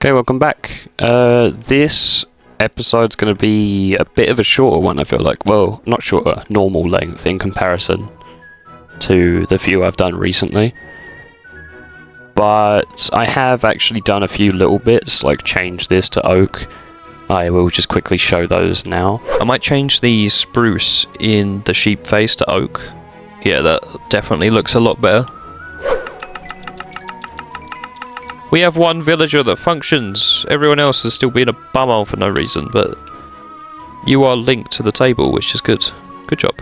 Okay, welcome back. This episode's going to be a bit of a shorter one, I feel like. Well, not shorter, normal length in comparison to the few I've done recently. But I have actually done a few little bits, like change this to oak. I will just quickly show those now. I might change the spruce in the sheep face to oak. Yeah, that definitely looks a lot better. We have one villager that functions. Everyone else is still being a bumhole for no reason, but you are linked to the table, which is good. Good job.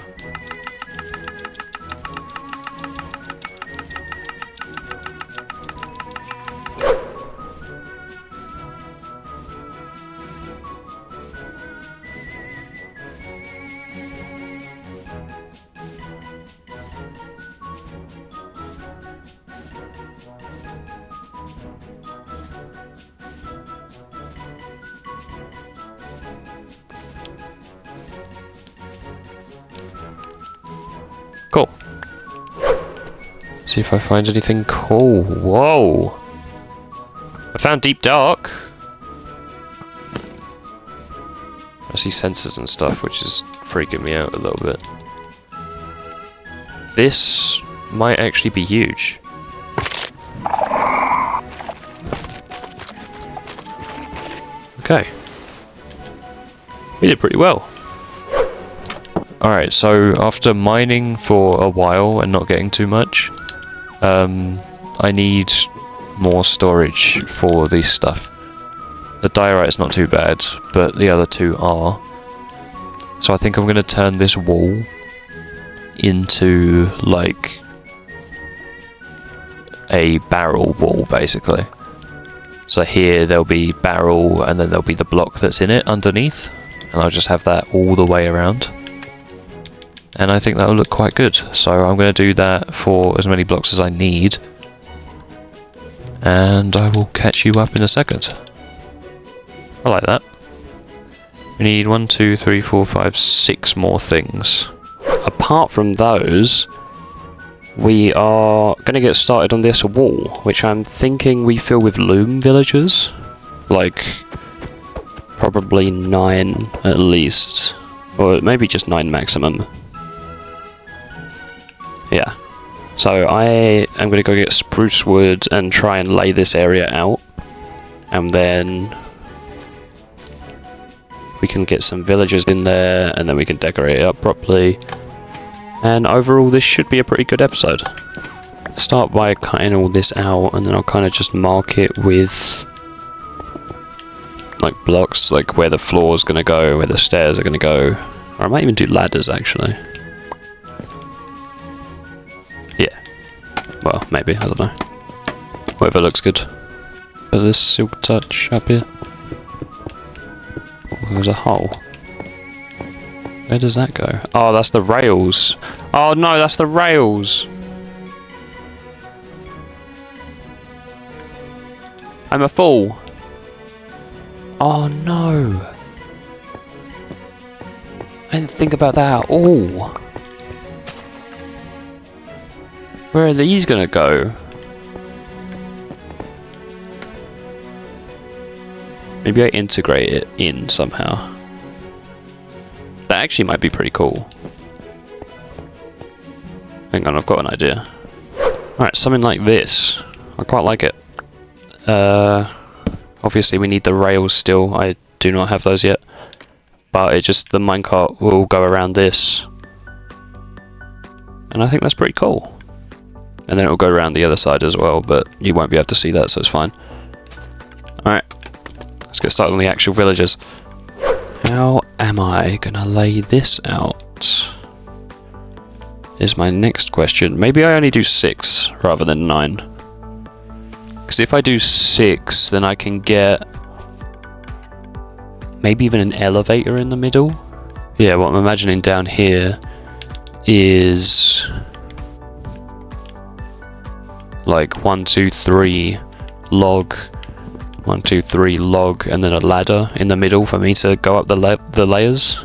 Cool. See if I find anything cool. Whoa! I found deep dark. I see sensors and stuff, which is freaking me out a little bit. This might actually be huge. Okay. We did pretty well. Alright, so after mining for a while and not getting too much, I need more storage for this stuff. The diorite's not too bad, but the other two are. So I think I'm going to turn this wall into, like, a barrel wall, basically. So here there'll be barrel, and then there'll be the block that's in it underneath, and I'll just have that all the way around. And I think that will look quite good. So I'm going to do that for as many blocks as I need. And I will catch you up in a second. I like that. We need 1, 2, 3, 4, 5, 6 more things. Apart from those, we are going to get started on this wall, which I'm thinking we fill with loom villagers. Like, probably 9 at least. Or maybe just 9 maximum. Yeah, so I am going to go get spruce wood and try and lay this area out, and then we can get some villagers in there, and then we can decorate it up properly, and overall this should be a pretty good episode. Start by cutting all this out, and then I'll kind of just mark it with like blocks, like where the floor is going to go, where the stairs are going to go, or I might even do ladders actually. Well, maybe, I don't know. Whatever looks good. But this silk touch up here. Oh, there's a hole. Where does that go? Oh, that's the rails. Oh no, that's the rails. I'm a fool. Oh no. I didn't think about that at all. Where are these gonna go? Maybe I integrate it in somehow. That actually might be pretty cool. Hang on, I've got an idea. Alright, something like this. I quite like it. Obviously we need the rails still. I do not have those yet. But it just, the minecart will go around this. And I think that's pretty cool. And then it will go around the other side as well, but you won't be able to see that, so it's fine. Alright, let's get started on the actual villagers. How am I gonna lay this out? Is my next question. Maybe I only do 6 rather than 9. Because if I do 6, then I can get maybe even an elevator in the middle. Yeah, what I'm imagining down here is like 1, 2, 3 log, 1, 2, 3 log, and then a ladder in the middle for me to go up the layers.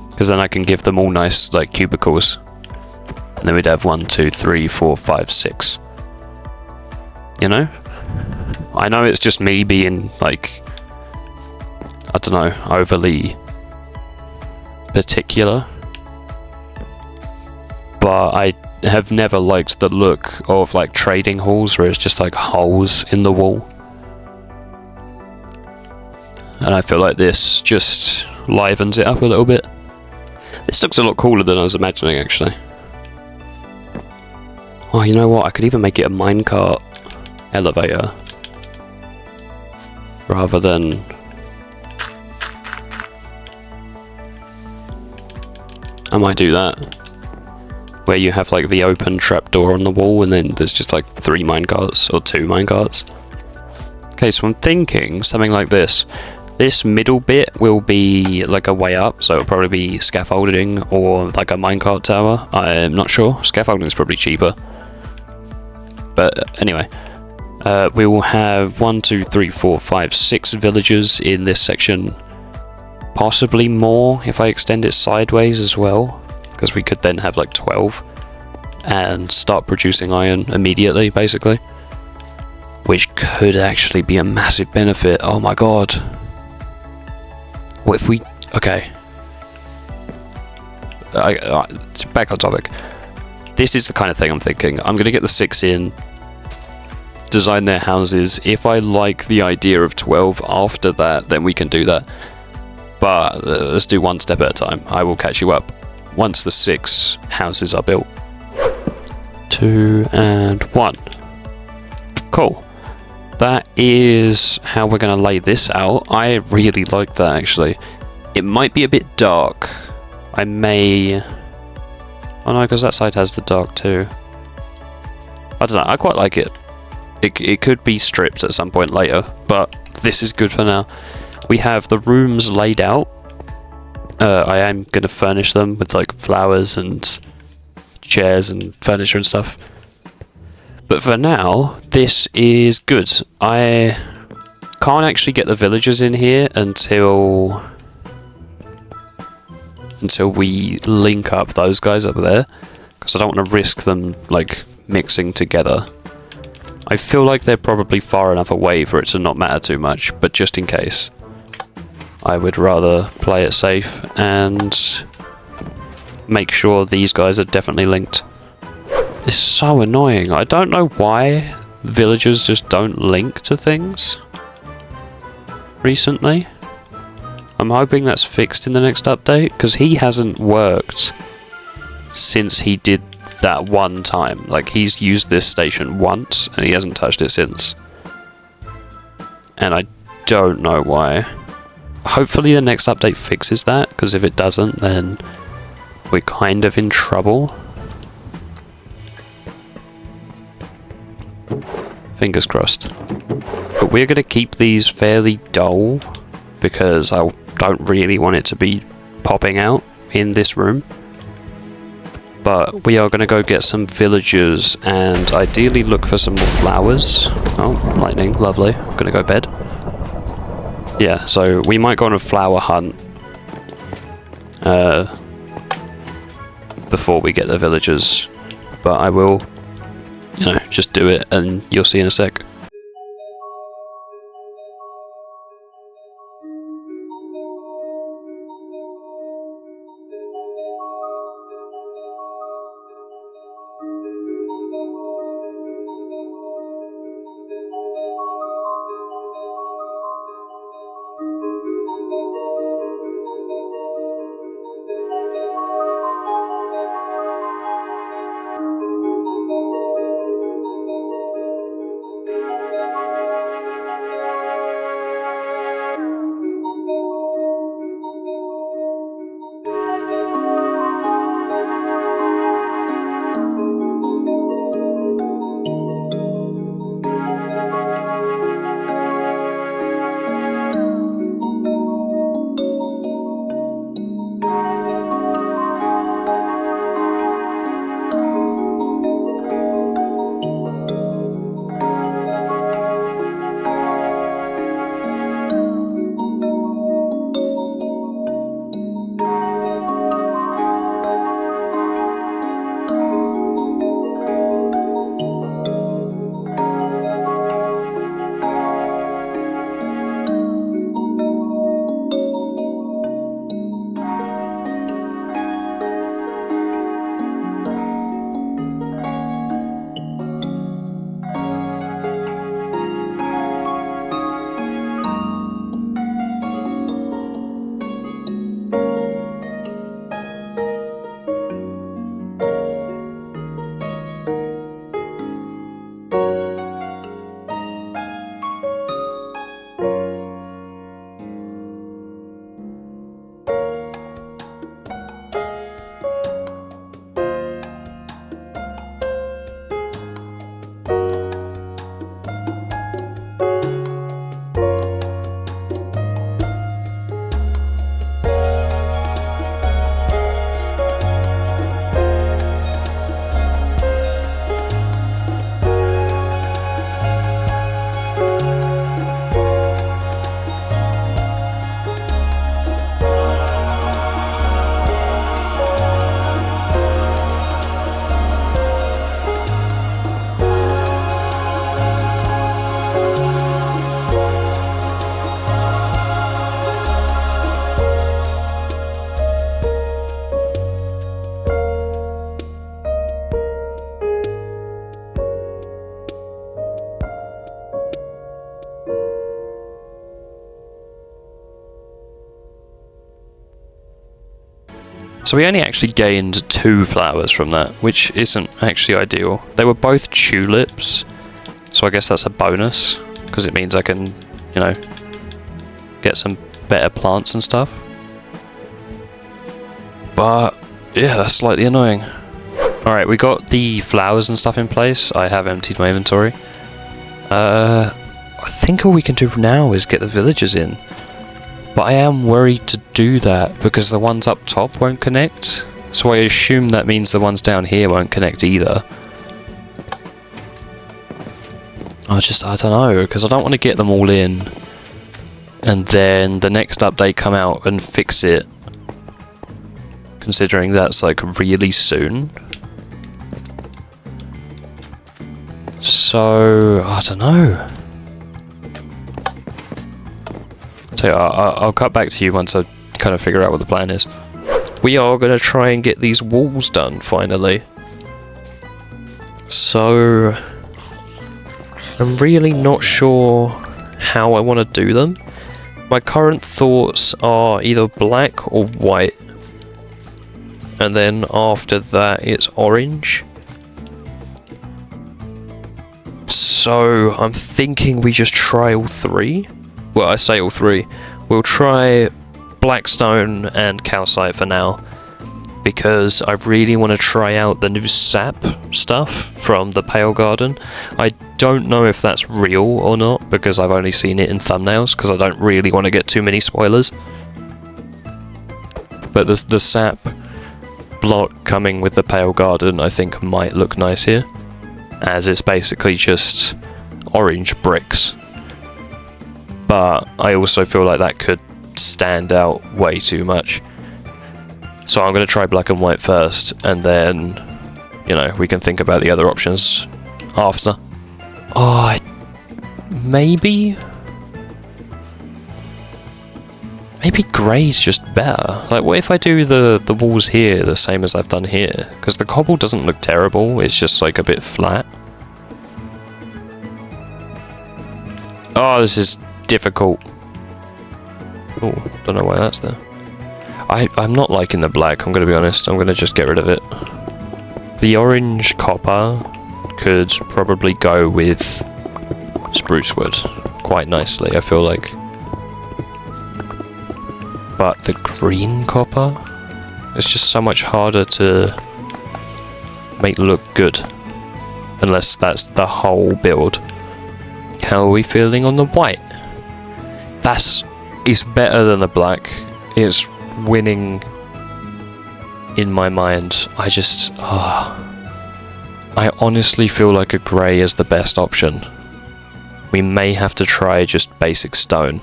Because then I can give them all nice like cubicles, and then we'd have 1, 2, 3, 4, 5, 6. You know? I know it's just me being, like, I don't know, overly particular, but I have never liked the look of, like, trading halls where it's just, like, holes in the wall. And I feel like this just livens it up a little bit. This looks a lot cooler than I was imagining, actually. Oh, you know what? I could even make it a minecart elevator. Rather than... I might do that. Where you have, like, the open trapdoor on the wall and then there's just, like, 3 minecarts or 2 minecarts. Okay, so I'm thinking something like this. This middle bit will be like a way up, so it'll probably be scaffolding or like a minecart tower. I'm not sure. Scaffolding is probably cheaper. But anyway, we will have 1, 2, 3, 4, 5, 6 villagers in this section. Possibly more if I extend it sideways as well, because we could then have like 12 and start producing iron immediately, basically. Which could actually be a massive benefit. Oh my god. What if we... Okay. Back on topic. This is the kind of thing I'm thinking. I'm going to get the 6 in, design their houses. If I like the idea of 12 after that, then we can do that. But let's do one step at a time. I will catch you up once the 6 houses are built. 2 and 1. Cool. That is how we're going to lay this out. I really like that, actually. It might be a bit dark. I may... Oh no, because that side has the dark too. I don't know, I quite like it. It could be stripped at some point later, but this is good for now. We have the rooms laid out. I am going to furnish them with like flowers and chairs and furniture and stuff. But for now, this is good. I can't actually get the villagers in here until we link up those guys up there, because I don't want to risk them like mixing together. I feel like they're probably far enough away for it to not matter too much, but just in case, I would rather play it safe and make sure these guys are definitely linked. It's so annoying. I don't know why villagers just don't link to things recently. I'm hoping that's fixed in the next update, because he hasn't worked since he did that one time. Like, he's used this station once and he hasn't touched it since. And I don't know why. Hopefully the next update fixes that, because if it doesn't, then we're kind of in trouble. Fingers crossed. But we're going to keep these fairly dull, because I don't really want it to be popping out in this room. But we are going to go get some villagers and ideally look for some more flowers. Oh, lightning, lovely. I'm going to go bed. Yeah, so we might go on a flower hunt before we get the villagers. But I will, you know, just do it and you'll see in a sec. So we only actually gained 2 flowers from that, which isn't actually ideal. They were both tulips, so I guess that's a bonus, because it means I can, you know, get some better plants and stuff. But yeah, that's slightly annoying. Alright, we got the flowers and stuff in place. I have emptied my inventory. I think all we can do now is get the villagers in. But I am worried to do that because the ones up top won't connect. So I assume that means the ones down here won't connect either. I don't know, because I don't want to get them all in and then the next update come out and fix it, considering that's like really soon. So I don't know. So I'll cut back to you once I kind of figure out what the plan is. We are going to try and get these walls done finally. So I'm really not sure how I want to do them. My current thoughts are either black or white, and then after that it's orange. So I'm thinking we just try all 3. Well, I say all 3. We'll try blackstone and calcite for now, because I really want to try out the new sap stuff from the Pale Garden. I don't know if that's real or not, because I've only seen it in thumbnails, because I don't really want to get too many spoilers. But the sap block coming with the Pale Garden I think might look nice here, as it's basically just orange bricks. But I also feel like that could stand out way too much. So I'm going to try black and white first, and then, you know, we can think about the other options after. Oh, maybe grey's just better. Like, what if I do the walls here the same as I've done here? Because the cobble doesn't look terrible, it's just like a bit flat. Oh, this is difficult. Oh, don't know why that's there. I'm not liking the black, I'm going to be honest. I'm going to just get rid of it. The orange copper could probably go with spruce wood quite nicely, I feel like. But the green copper, it's just so much harder to make look good, unless that's the whole build. How are we feeling on the white? It's better than the black. It's winning in my mind. I honestly feel like a grey is the best option. We may have to try just basic stone.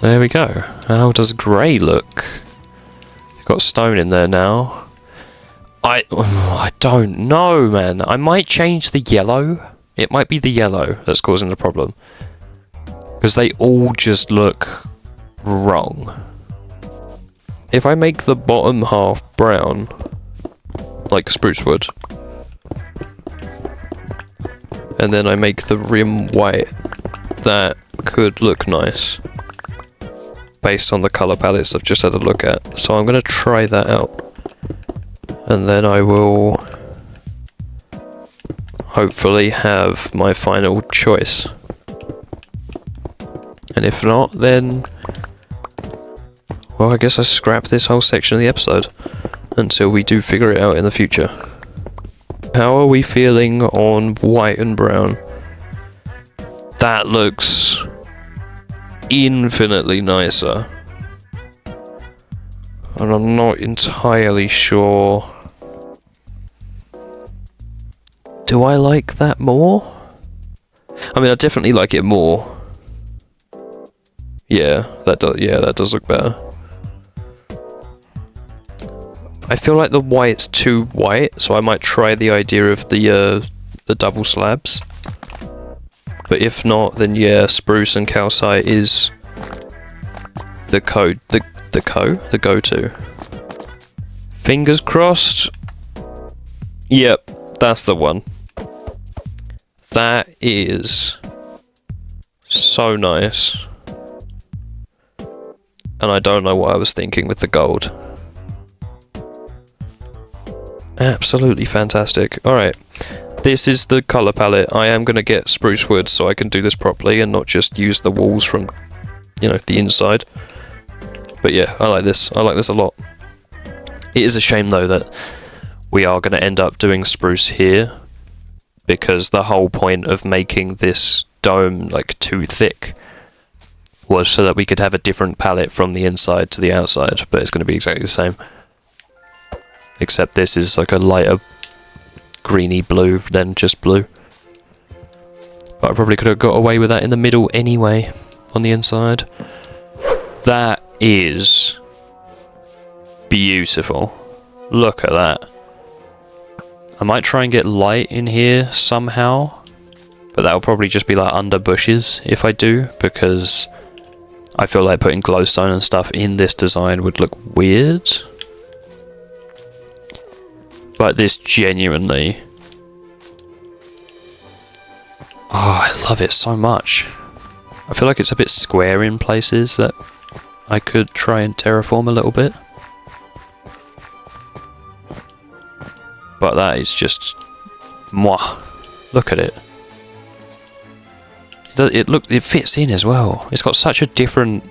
There we go. How does grey look? You've got stone in there now. I don't know, man. I might change the yellow. It might be the yellow that's causing the problem, because they all just look wrong. If I make the bottom half brown, like spruce wood, and then I make the rim white, that could look nice based on the colour palettes I've just had a look at. So I'm going to try that out, and then I will hopefully have my final choice. And if not, then, well, I guess I scrap this whole section of the episode until we do figure it out in the future. How are we feeling on white and brown? That looks infinitely nicer. And I'm not entirely sure. Do I like that more? I mean, I definitely like it more. Yeah, that does look better. I feel like the white's too white, so I might try the idea of the double slabs. But if not, then yeah, spruce and calcite is the go-to. Fingers crossed. Yep, that's the one. That is so nice. And I don't know what I was thinking with the gold. Absolutely fantastic. Alright, this is the colour palette. I am going to get spruce wood so I can do this properly and not just use the walls from, you know, the inside. But yeah, I like this. I like this a lot. It is a shame though that we are going to end up doing spruce here, because the whole point of making this dome like too thick was so that we could have a different palette from the inside to the outside, but it's going to be exactly the same. Except this is like a lighter greeny blue than just blue. But I probably could have got away with that in the middle anyway, on the inside. That is beautiful. Look at that. I might try and get light in here somehow, but that'll probably just be like under bushes if I do, because I feel like putting glowstone and stuff in this design would look weird. But this genuinely... oh, I love it so much. I feel like it's a bit square in places that I could try and terraform a little bit. But that is just... mwah. Look at it. It fits in as well. It's got such a different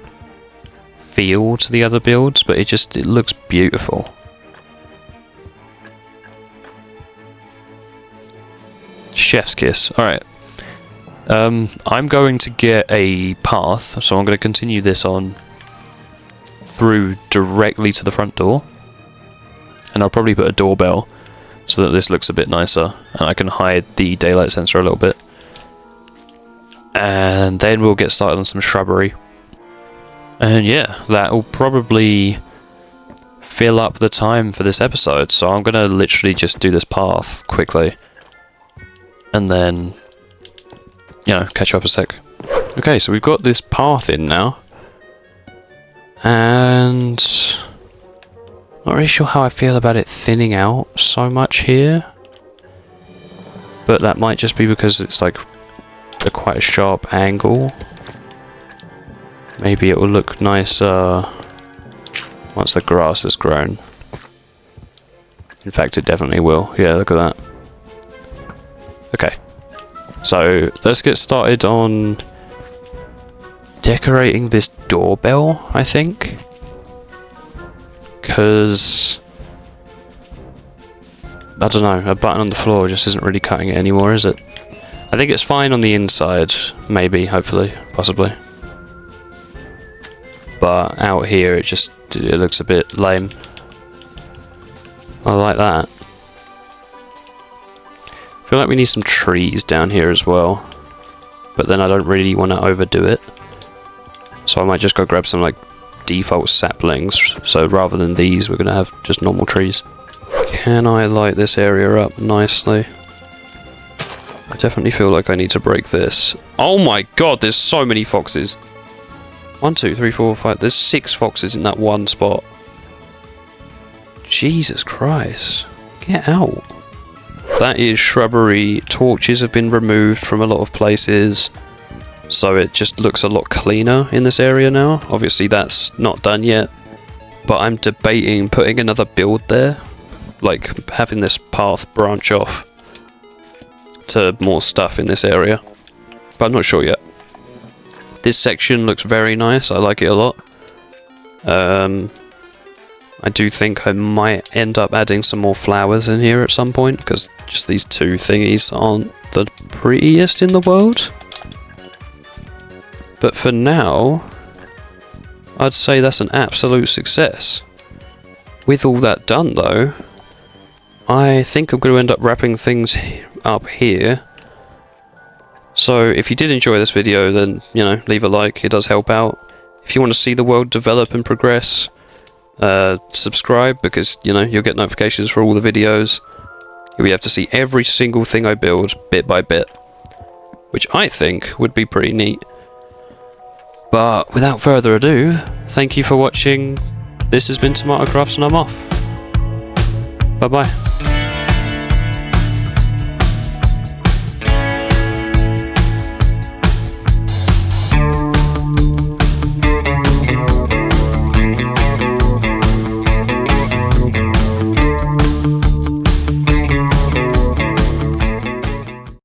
feel to the other builds, but it looks beautiful. Chef's kiss. Alright. I'm going to get a path, so I'm going to continue this on through directly to the front door. And I'll probably put a doorbell so that this looks a bit nicer, and I can hide the daylight sensor a little bit. And then we'll get started on some shrubbery. And yeah, that will probably fill up the time for this episode, so I'm going to literally just do this path quickly. And then, you know, catch up a sec. Okay, so we've got this path in now. And... not really sure how I feel about it thinning out so much here. But that might just be because it's like quite a sharp angle. Maybe it will look nicer once the grass has grown. In fact, it definitely will. Yeah, look at that. Okay, so let's get started on decorating this doorbell, I think. Because, I don't know, a button on the floor just isn't really cutting it anymore, is it? I think it's fine on the inside, maybe, hopefully, possibly. But out here it looks a bit lame. I like that. I feel like we need some trees down here as well, but then I don't really want to overdo it, so I might just go grab some like default saplings. So rather than these, we're gonna have just normal trees. Can I light this area up nicely? I definitely feel like I need to break this. Oh my god, there's so many foxes. 1, 2, 3, 4, 5. There's 6 foxes in that one spot. Jesus Christ. Get out. That is shrubbery. Torches have been removed from a lot of places, so it just looks a lot cleaner in this area now. Obviously that's not done yet, but I'm debating putting another build there, like having this path branch off to more stuff in this area, but I'm not sure yet. This section looks very nice. I like it a lot. I do think I might end up adding some more flowers in here at some point, because just these 2 thingies aren't the prettiest in the world. But for now, I'd say that's an absolute success. With all that done though, I think I'm going to end up wrapping things up here. So if you did enjoy this video, then, you know, leave a like, it does help out. If you want to see the world develop and progress, subscribe, because, you know, you'll get notifications for all the videos. You'll be able to see every single thing I build, bit by bit, which I think would be pretty neat. But without further ado, thank you for watching. This has been TomatoCraftz and I'm off. Bye bye.